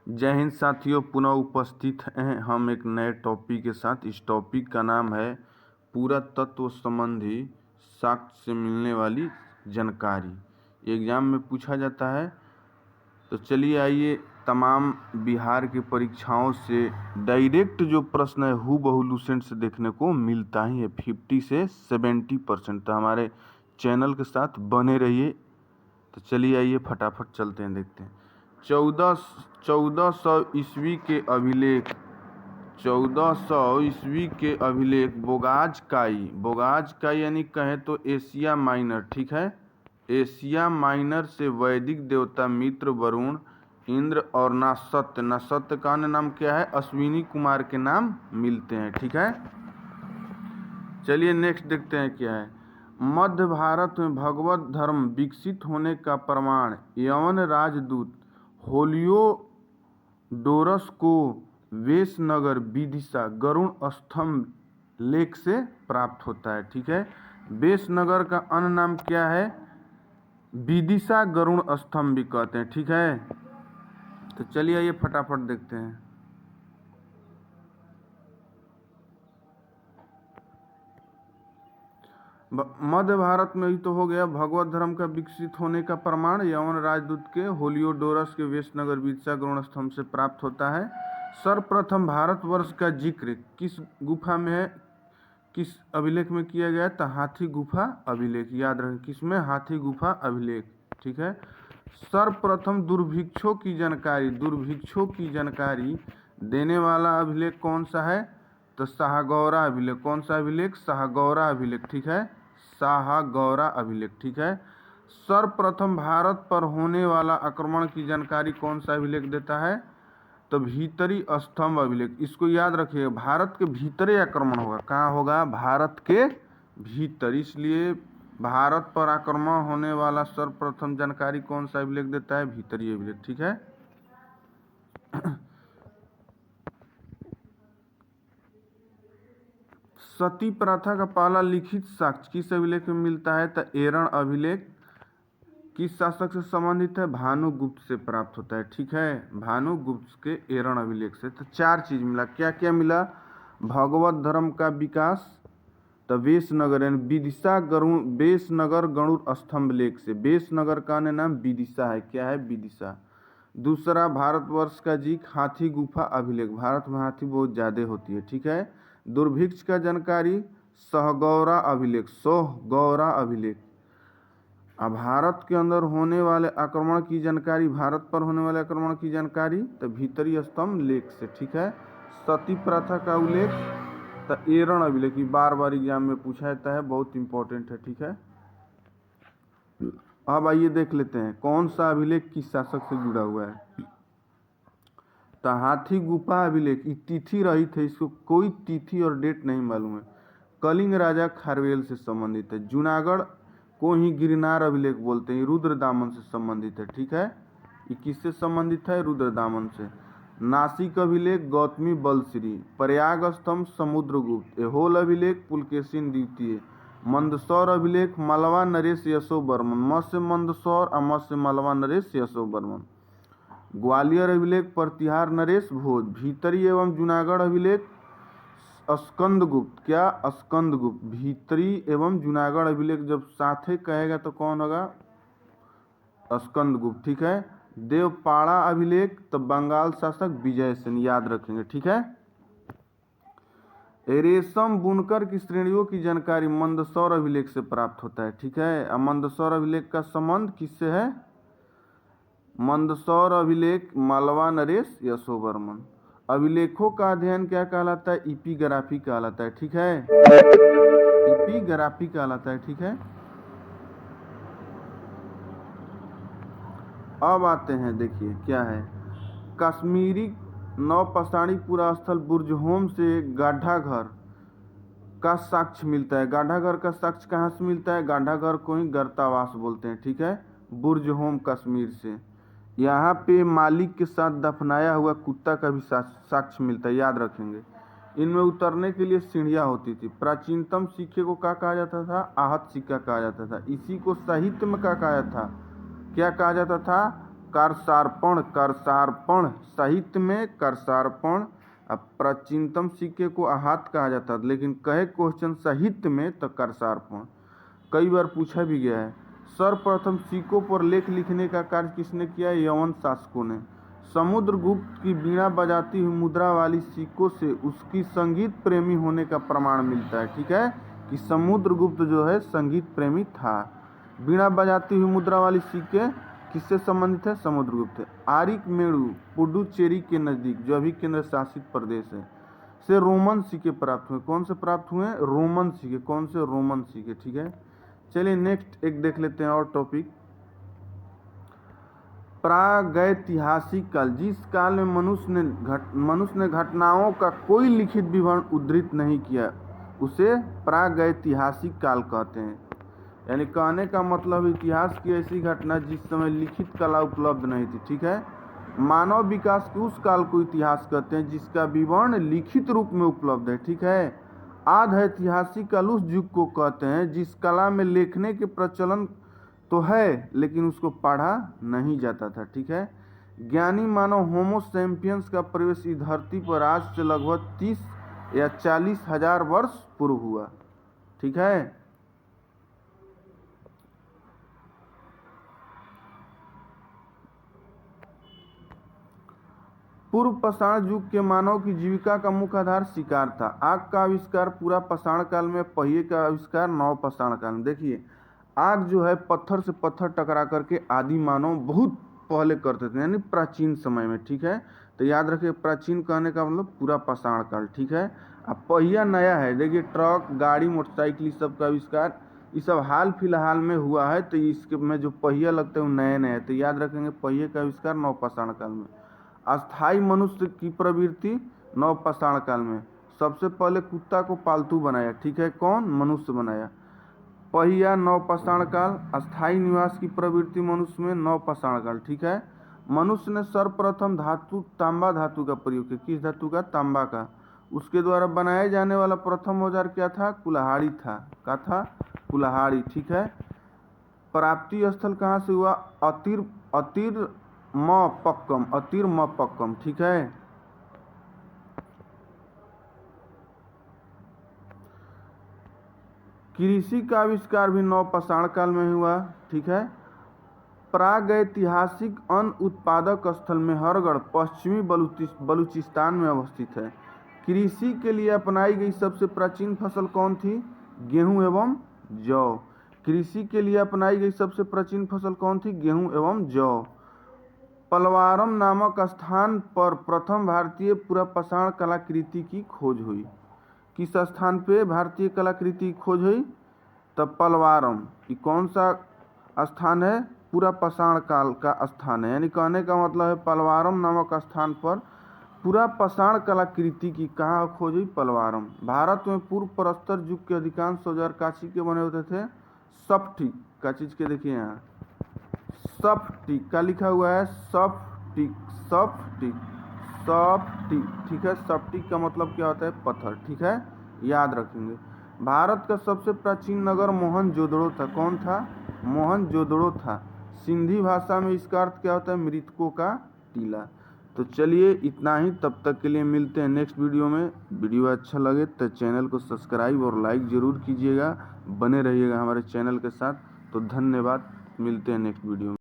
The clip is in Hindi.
जय हिंद साथियों, पुनः उपस्थित हैं हम एक नए टॉपिक के साथ। इस टॉपिक का नाम है पुरातत्व संबंधी साक्ष्य से मिलने वाली जानकारी। एग्जाम में पूछा जाता है। तो चलिए आइए, तमाम बिहार की परीक्षाओं से डायरेक्ट जो प्रश्न है हूबहू लुसेंट से देखने को मिलता ही है 50 से 70%। तो हमारे चैनल के साथ बने रहिए। तो चलिए आइए फटाफट चलते हैं, देखते हैं। 1400 ईस्वी के अभिलेख 1400 ईस्वी के अभिलेख बोगाज काई यानी कहें तो एशिया माइनर, ठीक है। एशिया माइनर से वैदिक देवता मित्र, वरुण, इंद्र और नासत्य का अन्य नाम क्या है? अश्विनी कुमार के नाम मिलते हैं, ठीक है। चलिए नेक्स्ट देखते हैं क्या है। मध्य भारत में भगवत धर्म विकसित होने का प्रमाण यवन राजदूत होलियोडोरस को वेशनगर विदिशा गरुड़ स्तंभ लेख से प्राप्त होता है, ठीक है। वेशनगर का अन्य नाम क्या है? विदिशा गरुड़ स्तंभ भी कहते हैं, ठीक है। तो चलिए ये फटाफट देखते हैं। मध्य भारत में ही तो हो गया। भगवत धर्म का विकसित होने का प्रमाण यवन राजदूत के होलियोडोरस के वेशनगर विदिशा गरुड़ स्तंभ से प्राप्त होता है। सर्वप्रथम भारतवर्ष का जिक्र किस गुफा में है, किस अभिलेख में किया गया? तो हाथी गुफा अभिलेख, याद रखें। किसमें? हाथी गुफा अभिलेख, ठीक है। सर्वप्रथम दुर्भिक्षों की जानकारी देने वाला अभिलेख कौन सा है? तो शाहगौरा अभिलेख। कौन सा अभिलेख? शाहगौरा अभिलेख, ठीक है। शाहगौरा अभिलेख, ठीक है। सर्वप्रथम भारत पर होने वाला आक्रमण की जानकारी कौन सा अभिलेख देता है? तो भीतरी स्तंभ अभिलेख। इसको याद रखिए, भारत के भीतरे आक्रमण होगा। कहाँ होगा? भारत के भीतर। इसलिए भारत पर आक्रमण होने वाला सर्वप्रथम जानकारी कौन सा अभिलेख देता है? भीतरी अभिलेख, ठीक है। सती प्रथा का पहला लिखित साक्ष्य किस अभिलेख में मिलता है? तो एरण अभिलेख। किस शासक से संबंधित है? भानुगुप्त से प्राप्त होता है, ठीक है। भानुगुप्त के एरण अभिलेख से। तो 4 चीज मिला। क्या क्या मिला? भगवत धर्म का विकास, तो वेशनगर यानी विदिशा गरुड़, वेशनगर गरुड़ स्तंभ लेख से। वेशनगर का अन्य नाम विदिशा है। क्या है? विदिशा। दूसरा, भारतवर्ष का जीक हाथी गुफा अभिलेख। भारत में हाथी बहुत ज्यादा होती है, ठीक है। दुर्भिक्ष का जानकारी सहगौरा अभिलेख, सोहगौरा अभिलेख। अब भारत के अंदर होने वाले आक्रमण की जानकारी, भारत पर होने वाले आक्रमण की जानकारी तो भीतरी स्तंभ लेख से, ठीक है। सती प्रथा का उल्लेख तो एरण अभिलेख। बार बार एग्जाम में पूछा जाता है, बहुत इंपॉर्टेंट है, ठीक है। अब आइए देख लेते हैं कौन सा अभिलेख किस शासक से जुड़ा हुआ है। तो हाथी गुफा अभिलेख, तिथि रहित है, इसको कोई तिथि और डेट नहीं मालूम है। कलिंग राजा खारवेल से संबंधित है। जूनागढ़ को ही गिरनार अभिलेख बोलते हैं, रुद्रदामन से संबंधित है, ठीक है। ये किससे संबंधित है? रुद्रदामन से। नासिक अभिलेख गौतमी बलश्री। प्रयाग स्तंभ समुद्रगुप्त। एहोल अभिलेख पुलकेशिन द्वितीय। मंदसौर अभिलेख मलवा नरेश यशोवर्मन। मत्स्य मंदसौर और मत्स्य मलवा नरेश यशोवर्मन। ग्वालियर अभिलेख प्रतिहार नरेश भोज। भीतरी एवं जूनागढ़ अभिलेख स्कंदगुप्त। क्या? स्कंदगुप्त। भीतरी एवं जूनागढ़ अभिलेख जब साथे कहेगा तो कौन होगा? स्कंदगुप्त, ठीक है। देवपाड़ा अभिलेख तो बंगाल शासक विजय सेन, याद रखेंगे, ठीक है। रेशम बुनकर की श्रेणियों की जानकारी मंदसौर अभिलेख से प्राप्त होता है, ठीक है। मंदसौर अभिलेख का संबंध किससे है? मंदसौर अभिलेख मालवा नरेश यशोवर्मन। अभिलेखों का अध्ययन क्या कहलाता है? इपिग्राफी कहलाता है, ठीक है। इपिग्राफी कहलाता है, ठीक है। अब आते हैं, देखिए क्या है। कश्मीरी नौपसाणी पुरा स्थल बुर्जहोम से गाढ़ा घर का साक्ष्य मिलता है। गाढ़ा घर का साक्ष्य कहाँ से मिलता है? गाढ़ा घर को ही गर्तावास बोलते हैं, ठीक है। बुर्जहोम कश्मीर से। यहाँ पे मालिक के साथ दफनाया हुआ कुत्ता का भी साक्ष्य मिलता है, याद रखेंगे। इनमें उतरने के लिए सीढ़ियाँ होती थी। प्राचीनतम सिक्के को क्या कहा जाता था? आहत सिक्का कहा जाता था। इसी को साहित्य में क्या कहा जाता था? क्या कहा जाता था? करसार्पण, करसार्पण साहित्य में करसार्पण। अब प्राचीनतम सिक्के को आहत कहा जाता है, लेकिन कहे क्वेश्चन साहित्य में तो करसार्पण कई बार पूछा भी गया है। सर्वप्रथम सिक्कों पर लेख लिखने का कार्य किसने किया? यवन शासकों ने। समुद्रगुप्त की बीणा बजाती हुई मुद्रा वाली सिक्कों से उसकी संगीत प्रेमी होने का प्रमाण मिलता है। ठीक है, कि समुद्रगुप्त जो है संगीत प्रेमी था। बीणा बजाती हुई मुद्रा वाली सिक्के किससे संबंधित है? समुद्रगुप्त। आरिकमेड़ु पुडुचेरी के नजदीक, जो अभी केंद्र शासित प्रदेश है, से रोमन सिक्के प्राप्त हुए। कौन से प्राप्त हुए? रोमन सिक्के। कौन से? रोमन सिक्के। ठीक है, चलिए नेक्स्ट एक देख लेते हैं और टॉपिक। प्रागैतिहासिक काल, जिस काल में मनुष्य ने घटनाओं का कोई लिखित विवरण उद्धृत नहीं किया, उसे प्रागैतिहासिक काल कहते हैं। यानी कहने का मतलब इतिहास की ऐसी घटना जिस समय लिखित कला उपलब्ध नहीं थी। ठीक है, मानव विकास के उस काल को इतिहास कहते हैं जिसका विवरण लिखित रूप में उपलब्ध है। ठीक है, आध ऐतिहासिक काल उस युग को कहते हैं जिस कला में लिखने के प्रचलन तो है लेकिन उसको पढ़ा नहीं जाता था। ठीक है, ज्ञानी मानव होमो सैपियंस का प्रवेश इस धरती पर आज से लगभग 30 या 40 हजार वर्ष पूर्व हुआ। ठीक है, पूर्व पाषाण युग के मानव की जीविका का मुख्य आधार शिकार था। आग का आविष्कार पूरा पाषाण काल में, पहिए का आविष्कार नव पाषाण काल में। देखिए, आग जो है पत्थर से पत्थर टकरा करके आदि मानव बहुत पहले करते थे, यानी प्राचीन समय में। ठीक है, तो याद रखिए प्राचीन कहने का मतलब पूरा पाषाण काल। ठीक है, अब पहिया नया है। देखिए ट्रक, गाड़ी, मोटरसाइकिल, इस सब का आविष्कार ये सब हाल फिलहाल में हुआ है, तो इसके में जो पहिया लगते हैं वो नए नए, तो याद रखेंगे पहिए का आविष्कार नव पाषाण काल में। अस्थाई मनुष्य की प्रवृत्ति नव पाषाण काल में। सबसे पहले कुत्ता को पालतू बनाया। ठीक है, कौन? मनुष्य बनाया। पहिया नव पाषाण काल। अस्थाई निवास की प्रवृत्ति मनुष्य में नव पाषाण काल। ठीक है, मनुष्य ने सर्वप्रथम धातु तांबा धातु का प्रयोग किया। किस धातु का? तांबा का। उसके द्वारा बनाए जाने वाला प्रथम औजार क्या था? कुल्हाड़ी था। क्या था? कुल्हाड़ी। ठीक है, प्राप्ति स्थल कहाँ से हुआ? अतिर्मपक्कम। ठीक है, कृषि का आविष्कार भी नव पाषाण काल में हुआ। ठीक है, प्रागैतिहासिक अन्न उत्पादक स्थल मेहरगढ़ पश्चिमी बलूचिस्तान में अवस्थित है। कृषि के लिए अपनाई गई सबसे प्राचीन फसल कौन थी? गेहूं एवं जौ। कृषि के लिए अपनाई गई सबसे प्राचीन फसल कौन थी? गेहूं एवं जौ। पलवारम नामक स्थान पर प्रथम भारतीय पुरापाषाण कलाकृति की खोज हुई। किस स्थान पे भारतीय कलाकृति की खोज हुई? तब पलवारम। कि कौन सा स्थान है? पुरापाषाण काल का स्थान है। यानी कहने का मतलब है पलवारम नामक स्थान पर पुरापाषाण कलाकृति की कहाँ खोज हुई? पलवारम। भारत में पूर्व प्रस्तर युग के अधिकांश औजार कांची के बने होते थे? सफ्टिक का चीज के। देखिए यहाँ सफ्टिक का लिखा हुआ है। सफ्टिक। ठीक है, सफ्टिक का मतलब क्या होता है? पत्थर। ठीक है, याद रखेंगे। भारत का सबसे प्राचीन नगर मोहनजोदड़ो था। कौन था? मोहनजोदड़ो था। सिंधी भाषा में इसका अर्थ क्या होता है? मृतकों का टीला। तो चलिए इतना ही, तब तक के लिए मिलते हैं नेक्स्ट वीडियो में। वीडियो अच्छा लगे तो चैनल को सब्सक्राइब और लाइक ज़रूर कीजिएगा, बने रहिएगा हमारे चैनल के साथ। तो धन्यवाद, मिलते हैं नेक्स्ट वीडियो में।